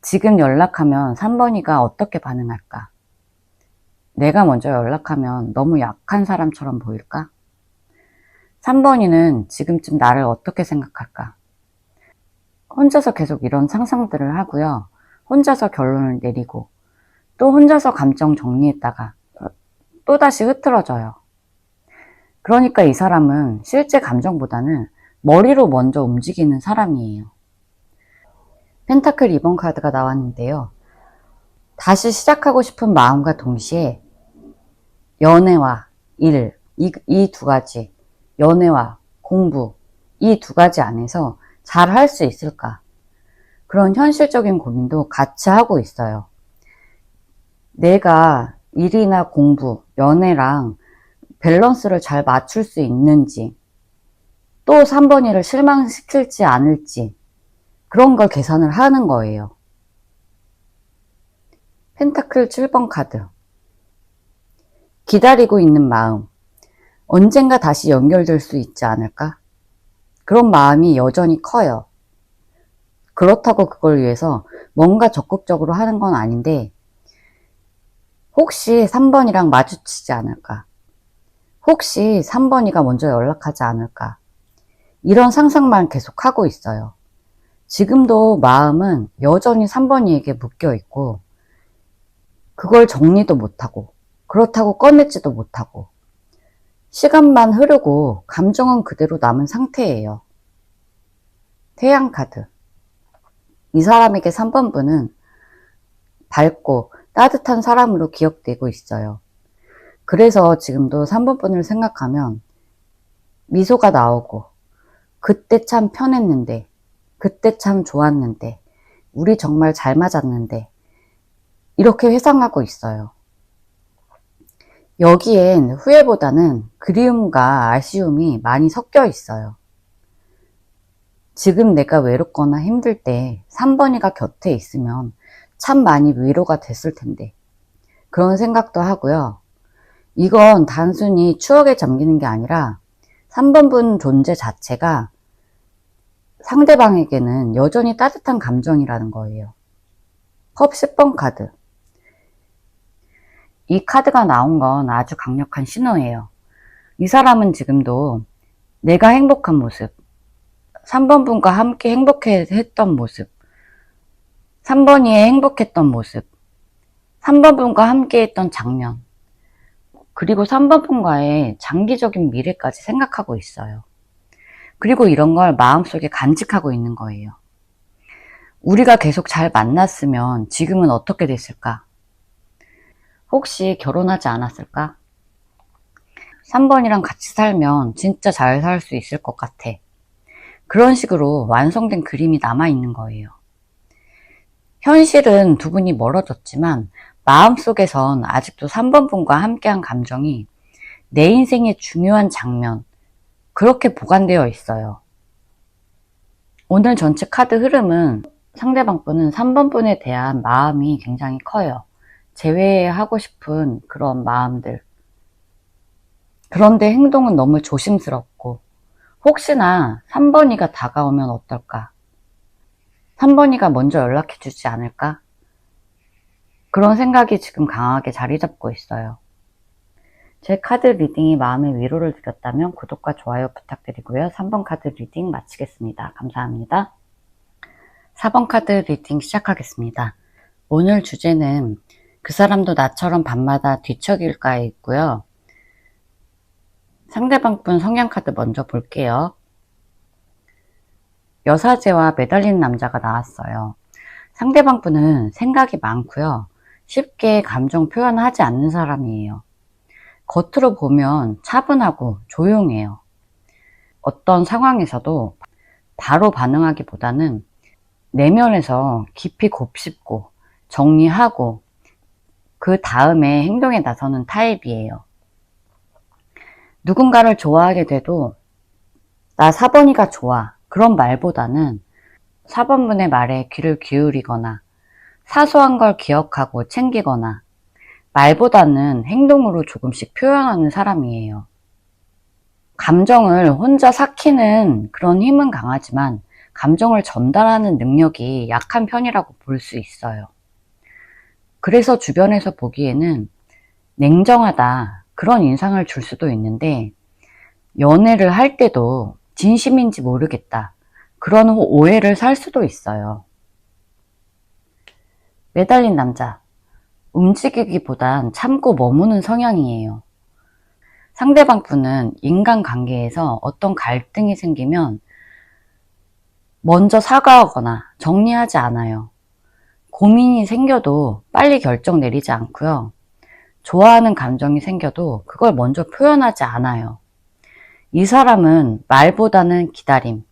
지금 연락하면 3번이가 어떻게 반응할까? 내가 먼저 연락하면 너무 약한 사람처럼 보일까? 3번이는 지금쯤 나를 어떻게 생각할까? 혼자서 계속 이런 상상들을 하고요. 혼자서 결론을 내리고 또 혼자서 감정 정리했다가 또다시 흐트러져요. 그러니까 이 사람은 실제 감정보다는 머리로 먼저 움직이는 사람이에요. 펜타클 2번 카드가 나왔는데요. 다시 시작하고 싶은 마음과 동시에 연애와 일, 이 두 가지, 연애와 공부, 이 두 가지 안에서 잘 할 수 있을까? 그런 현실적인 고민도 같이 하고 있어요. 내가 일이나 공부, 연애랑 밸런스를 잘 맞출 수 있는지, 또 3번이를 실망시킬지 않을지, 그런 걸 계산을 하는 거예요. 펜타클 7번 카드. 기다리고 있는 마음. 언젠가 다시 연결될 수 있지 않을까? 그런 마음이 여전히 커요. 그렇다고 그걸 위해서 뭔가 적극적으로 하는 건 아닌데, 혹시 3번이랑 마주치지 않을까? 혹시 3번이가 먼저 연락하지 않을까? 이런 상상만 계속 하고 있어요. 지금도 마음은 여전히 3번이에게 묶여 있고, 그걸 정리도 못하고, 그렇다고 꺼내지도 못하고, 시간만 흐르고 감정은 그대로 남은 상태예요. 태양 카드. 이 사람에게 3번 분은 밝고 따뜻한 사람으로 기억되고 있어요. 그래서 지금도 3번 분을 생각하면 미소가 나오고, 그때 참 편했는데, 그때 참 좋았는데, 우리 정말 잘 맞았는데, 이렇게 회상하고 있어요. 여기엔 후회보다는 그리움과 아쉬움이 많이 섞여 있어요. 지금 내가 외롭거나 힘들 때 3번이가 곁에 있으면 참 많이 위로가 됐을 텐데, 그런 생각도 하고요. 이건 단순히 추억에 잠기는 게 아니라 3번 분 존재 자체가 상대방에게는 여전히 따뜻한 감정이라는 거예요. 컵 10번 카드. 이 카드가 나온 건 아주 강력한 신호예요. 이 사람은 지금도 내가 행복한 모습, 3번 분과 함께 행복했던 모습, 3번이의 행복했던 모습, 3번 분과 함께 했던 장면, 그리고 3번 분과의 장기적인 미래까지 생각하고 있어요. 그리고 이런 걸 마음속에 간직하고 있는 거예요. 우리가 계속 잘 만났으면 지금은 어떻게 됐을까? 혹시 결혼하지 않았을까? 3번이랑 같이 살면 진짜 잘 살 수 있을 것 같아. 그런 식으로 완성된 그림이 남아있는 거예요. 현실은 두 분이 멀어졌지만 마음속에선 아직도 3번 분과 함께한 감정이 내 인생의 중요한 장면, 그렇게 보관되어 있어요. 오늘 전체 카드 흐름은 상대방 분은 3번 분에 대한 마음이 굉장히 커요. 제외하고 싶은 그런 마음들. 그런데 행동은 너무 조심스럽고, 혹시나 3번이가 다가오면 어떨까? 3번이가 먼저 연락해주지 않을까? 그런 생각이 지금 강하게 자리 잡고 있어요. 제 카드 리딩이 마음의 위로를 드렸다면 구독과 좋아요 부탁드리고요. 3번 카드 리딩 마치겠습니다. 감사합니다. 4번 카드 리딩 시작하겠습니다. 오늘 주제는 그 사람도 나처럼 밤마다 뒤척일까에 있고요. 상대방 분 성향 카드 먼저 볼게요. 여사제와 매달리는 남자가 나왔어요. 상대방 분은 생각이 많고요. 쉽게 감정 표현하지 않는 사람이에요. 겉으로 보면 차분하고 조용해요. 어떤 상황에서도 바로 반응하기보다는 내면에서 깊이 곱씹고 정리하고 그 다음에 행동에 나서는 타입이에요. 누군가를 좋아하게 돼도 나 4번이가 좋아 그런 말보다는 4번분의 말에 귀를 기울이거나 사소한 걸 기억하고 챙기거나 말보다는 행동으로 조금씩 표현하는 사람이에요. 감정을 혼자 삭히는 그런 힘은 강하지만 감정을 전달하는 능력이 약한 편이라고 볼 수 있어요. 그래서 주변에서 보기에는 냉정하다 그런 인상을 줄 수도 있는데 연애를 할 때도 진심인지 모르겠다 그런 오해를 살 수도 있어요. 매달린 남자, 움직이기보단 참고 머무는 성향이에요. 상대방 분은 인간관계에서 어떤 갈등이 생기면 먼저 사과하거나 정리하지 않아요. 고민이 생겨도 빨리 결정 내리지 않고요. 좋아하는 감정이 생겨도 그걸 먼저 표현하지 않아요. 이 사람은 말보다는 기다림,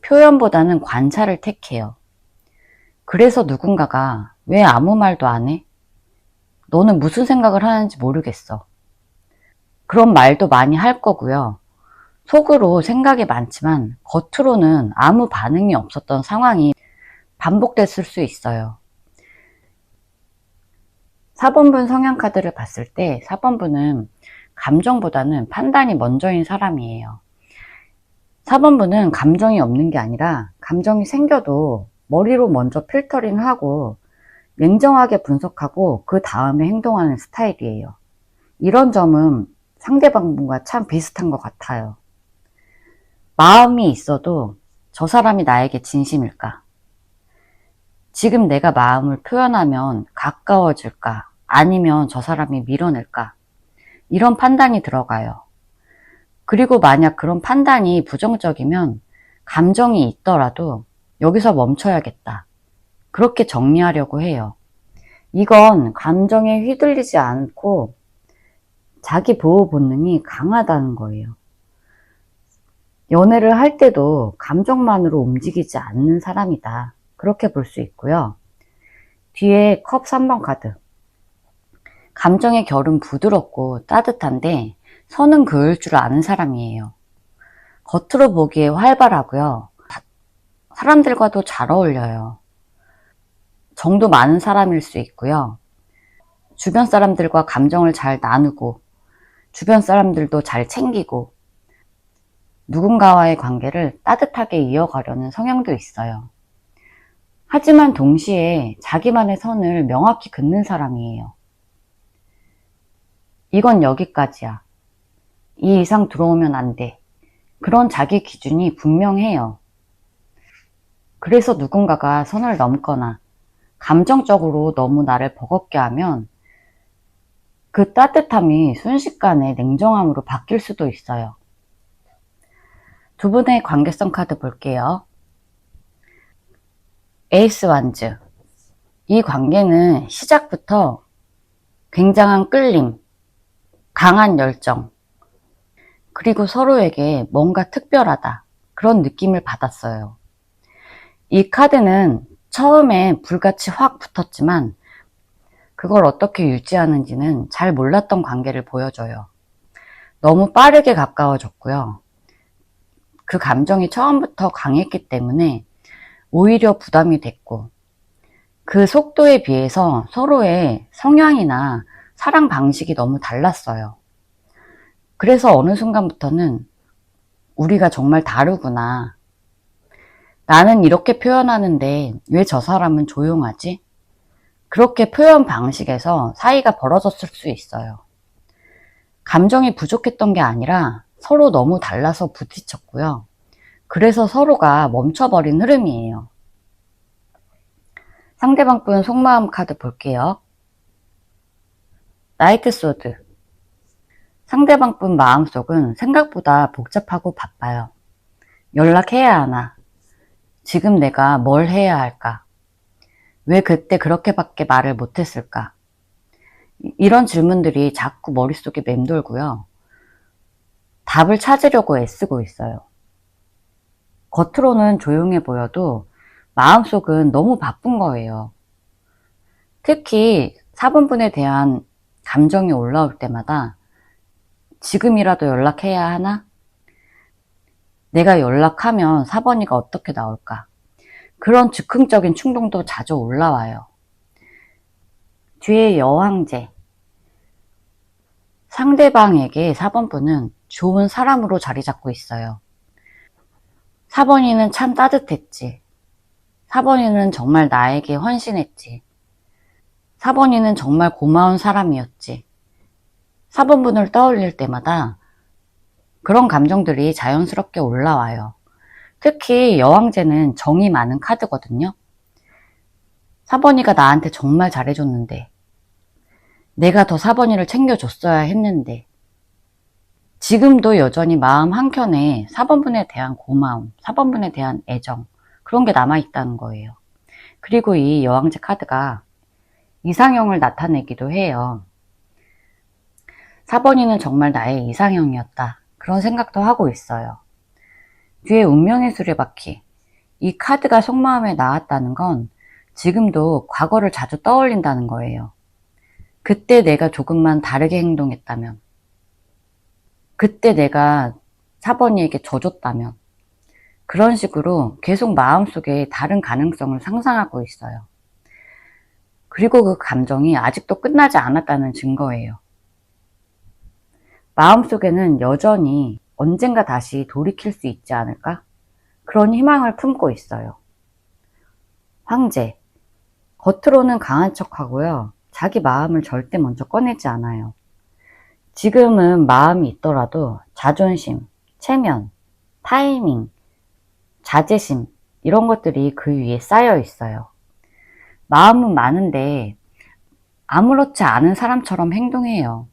표현보다는 관찰을 택해요. 그래서 누군가가 왜 아무 말도 안 해? 너는 무슨 생각을 하는지 모르겠어. 그런 말도 많이 할 거고요. 속으로 생각이 많지만 겉으로는 아무 반응이 없었던 상황이 반복됐을 수 있어요. 4번분 성향카드를 봤을 때 4번분은 감정보다는 판단이 먼저인 사람이에요. 4번분은 감정이 없는 게 아니라 감정이 생겨도 머리로 먼저 필터링하고 냉정하게 분석하고 그 다음에 행동하는 스타일이에요. 이런 점은 상대방분과 참 비슷한 것 같아요. 마음이 있어도 저 사람이 나에게 진심일까? 지금 내가 마음을 표현하면 가까워질까? 아니면 저 사람이 밀어낼까? 이런 판단이 들어가요. 그리고 만약 그런 판단이 부정적이면 감정이 있더라도 여기서 멈춰야겠다. 그렇게 정리하려고 해요. 이건 감정에 휘둘리지 않고 자기 보호 본능이 강하다는 거예요. 연애를 할 때도 감정만으로 움직이지 않는 사람이다. 그렇게 볼 수 있고요. 뒤에 컵 3번 카드. 감정의 결은 부드럽고 따뜻한데 선은 그을 줄 아는 사람이에요. 겉으로 보기에 활발하고요. 사람들과도 잘 어울려요. 정도 많은 사람일 수 있고요. 주변 사람들과 감정을 잘 나누고 주변 사람들도 잘 챙기고 누군가와의 관계를 따뜻하게 이어가려는 성향도 있어요. 하지만 동시에 자기만의 선을 명확히 긋는 사람이에요. 이건 여기까지야. 이 이상 들어오면 안 돼. 그런 자기 기준이 분명해요. 그래서 누군가가 선을 넘거나 감정적으로 너무 나를 버겁게 하면 그 따뜻함이 순식간에 냉정함으로 바뀔 수도 있어요. 두 분의 관계성 카드 볼게요. 에이스 완즈. 이 관계는 시작부터 굉장한 끌림, 강한 열정, 그리고 서로에게 뭔가 특별하다. 그런 느낌을 받았어요. 이 카드는 처음에 불같이 확 붙었지만 그걸 어떻게 유지하는지는 잘 몰랐던 관계를 보여줘요. 너무 빠르게 가까워졌고요. 그 감정이 처음부터 강했기 때문에 오히려 부담이 됐고 그 속도에 비해서 서로의 성향이나 사랑 방식이 너무 달랐어요. 그래서 어느 순간부터는 우리가 정말 다르구나. 나는 이렇게 표현하는데 왜 저 사람은 조용하지? 그렇게 표현 방식에서 사이가 벌어졌을 수 있어요. 감정이 부족했던 게 아니라 서로 너무 달라서 부딪혔고요. 그래서 서로가 멈춰버린 흐름이에요. 상대방 분 속마음 카드 볼게요. 나이트 소드. 상대방 분 마음속은 생각보다 복잡하고 바빠요. 연락해야 하나? 지금 내가 뭘 해야 할까? 왜 그때 그렇게밖에 말을 못했을까? 이런 질문들이 자꾸 머릿속에 맴돌고요. 답을 찾으려고 애쓰고 있어요. 겉으로는 조용해 보여도 마음속은 너무 바쁜 거예요. 특히 사본분에 대한 감정이 올라올 때마다 지금이라도 연락해야 하나? 내가 연락하면 사번이가 어떻게 나올까? 그런 즉흥적인 충동도 자주 올라와요. 뒤에 여왕제. 상대방에게 4번분은 좋은 사람으로 자리 잡고 있어요. 4번이는 참 따뜻했지. 4번이는 정말 나에게 헌신했지. 4번이는 정말 고마운 사람이었지. 4번분을 떠올릴 때마다 그런 감정들이 자연스럽게 올라와요. 특히 여왕제는 정이 많은 카드거든요. 4번이가 나한테 정말 잘해줬는데, 내가 더 4번이를 챙겨줬어야 했는데, 지금도 여전히 마음 한켠에 4번분에 대한 고마움, 4번분에 대한 애정, 그런 게 남아있다는 거예요. 그리고 이 여왕제 카드가 이상형을 나타내기도 해요. 4번이는 정말 나의 이상형이었다. 그런 생각도 하고 있어요. 뒤에 운명의 수레바퀴. 이 카드가 속마음에 나왔다는 건 지금도 과거를 자주 떠올린다는 거예요. 그때 내가 조금만 다르게 행동했다면, 그때 내가 4번이에게 져줬다면, 그런 식으로 계속 마음속에 다른 가능성을 상상하고 있어요. 그리고 그 감정이 아직도 끝나지 않았다는 증거예요. 마음속에는 여전히 언젠가 다시 돌이킬 수 있지 않을까? 그런 희망을 품고 있어요. 황제. 겉으로는 강한 척하고요. 자기 마음을 절대 먼저 꺼내지 않아요. 지금은 마음이 있더라도 자존심, 체면, 타이밍, 자제심 이런 것들이 그 위에 쌓여 있어요. 마음은 많은데 아무렇지 않은 사람처럼 행동해요.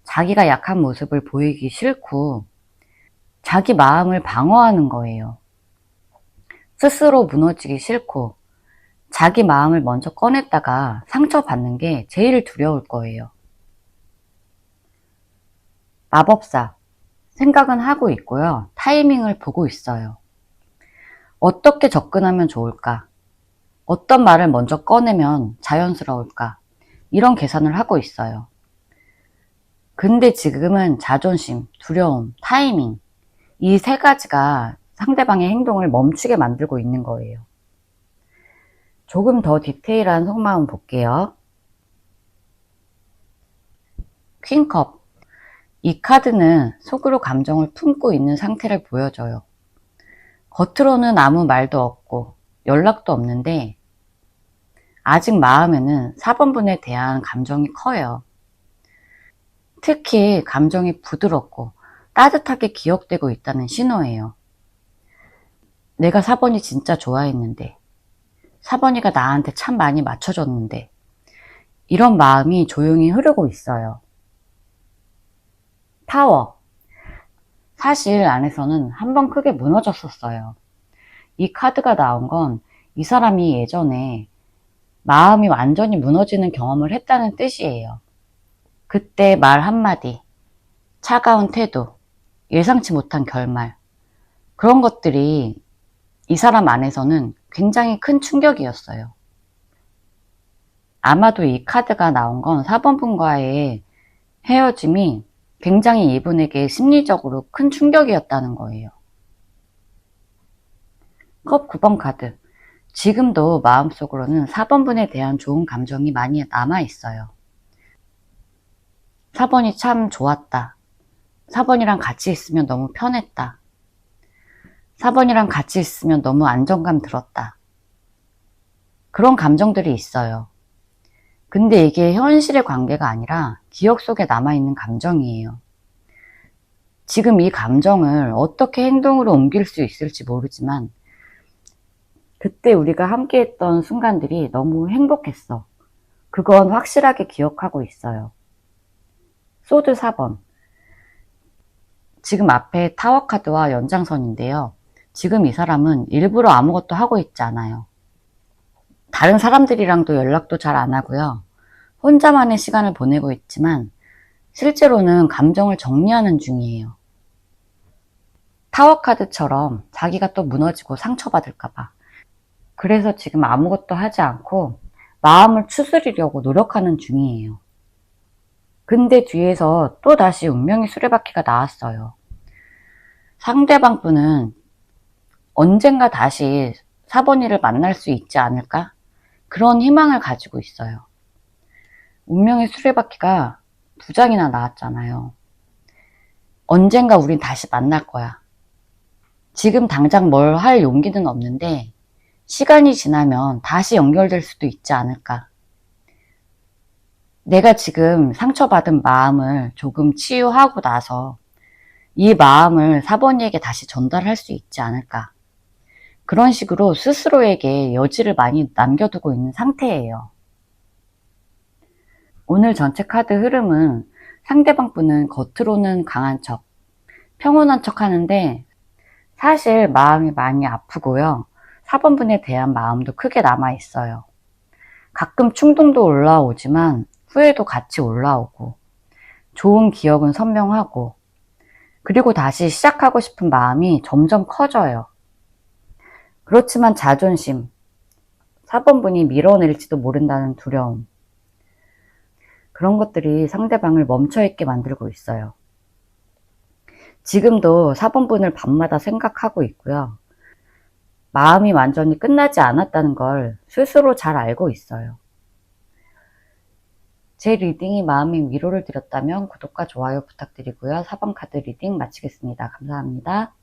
자기가 약한 모습을 보이기 싫고 자기 마음을 방어하는 거예요. 스스로 무너지기 싫고 자기 마음을 먼저 꺼냈다가 상처받는 게 제일 두려울 거예요. 마법사. 생각은 하고 있고요. 타이밍을 보고 있어요. 어떻게 접근하면 좋을까? 어떤 말을 먼저 꺼내면 자연스러울까? 이런 계산을 하고 있어요. 근데 지금은 자존심, 두려움, 타이밍 이 세 가지가 상대방의 행동을 멈추게 만들고 있는 거예요. 조금 더 디테일한 속마음 볼게요. 퀸컵. 이 카드는 속으로 감정을 품고 있는 상태를 보여줘요. 겉으로는 아무 말도 없고 연락도 없는데 아직 마음에는 4번분에 대한 감정이 커요. 특히 감정이 부드럽고 따뜻하게 기억되고 있다는 신호예요. 내가 4번이 진짜 좋아했는데 4번이가 나한테 참 많이 맞춰줬는데 이런 마음이 조용히 흐르고 있어요. 타워. 사실 안에서는 한번 크게 무너졌었어요. 이 카드가 나온 건 이 사람이 예전에 마음이 완전히 무너지는 경험을 했다는 뜻이에요. 그때 말 한마디, 차가운 태도, 예상치 못한 결말 그런 것들이 이 사람 안에서는 굉장히 큰 충격이었어요. 아마도 이 카드가 나온 건 4번분과의 헤어짐이 굉장히 이분에게 심리적으로 큰 충격이었다는 거예요. 컵 9번 카드. 지금도 마음속으로는 4번분에 대한 좋은 감정이 많이 남아있어요. 4번이 참 좋았다. 4번이랑 같이 있으면 너무 편했다. 4번이랑 같이 있으면 너무 안정감 들었다. 그런 감정들이 있어요. 근데 이게 현실의 관계가 아니라 기억 속에 남아있는 감정이에요. 지금 이 감정을 어떻게 행동으로 옮길 수 있을지 모르지만 그때 우리가 함께했던 순간들이 너무 행복했어. 그건 확실하게 기억하고 있어요. 소드 4번. 지금 앞에 타워 카드와 연장선인데요. 지금 이 사람은 일부러 아무것도 하고 있지 않아요. 다른 사람들이랑도 연락도 잘 안 하고요. 혼자만의 시간을 보내고 있지만 실제로는 감정을 정리하는 중이에요. 타워 카드처럼 자기가 또 무너지고 상처받을까봐. 그래서 지금 아무것도 하지 않고 마음을 추스리려고 노력하는 중이에요. 근데 뒤에서 또 다시 운명의 수레바퀴가 나왔어요. 상대방 분은 언젠가 다시 사번이를 만날 수 있지 않을까? 그런 희망을 가지고 있어요. 운명의 수레바퀴가 2장이나 나왔잖아요. 언젠가 우린 다시 만날 거야. 지금 당장 뭘 할 용기는 없는데 시간이 지나면 다시 연결될 수도 있지 않을까. 내가 지금 상처받은 마음을 조금 치유하고 나서 이 마음을 사번이에게 다시 전달할 수 있지 않을까. 그런 식으로 스스로에게 여지를 많이 남겨두고 있는 상태예요. 오늘 전체 카드 흐름은 상대방 분은 겉으로는 강한 척, 평온한 척 하는데 사실 마음이 많이 아프고요. 4번 분에 대한 마음도 크게 남아있어요. 가끔 충동도 올라오지만 후회도 같이 올라오고 좋은 기억은 선명하고 그리고 다시 시작하고 싶은 마음이 점점 커져요. 그렇지만 자존심, 4번 분이 밀어낼지도 모른다는 두려움, 그런 것들이 상대방을 멈춰있게 만들고 있어요. 지금도 4번 분을 밤마다 생각하고 있고요. 마음이 완전히 끝나지 않았다는 걸 스스로 잘 알고 있어요. 제 리딩이 마음의 위로를 드렸다면 구독과 좋아요 부탁드리고요. 4번 카드 리딩 마치겠습니다. 감사합니다.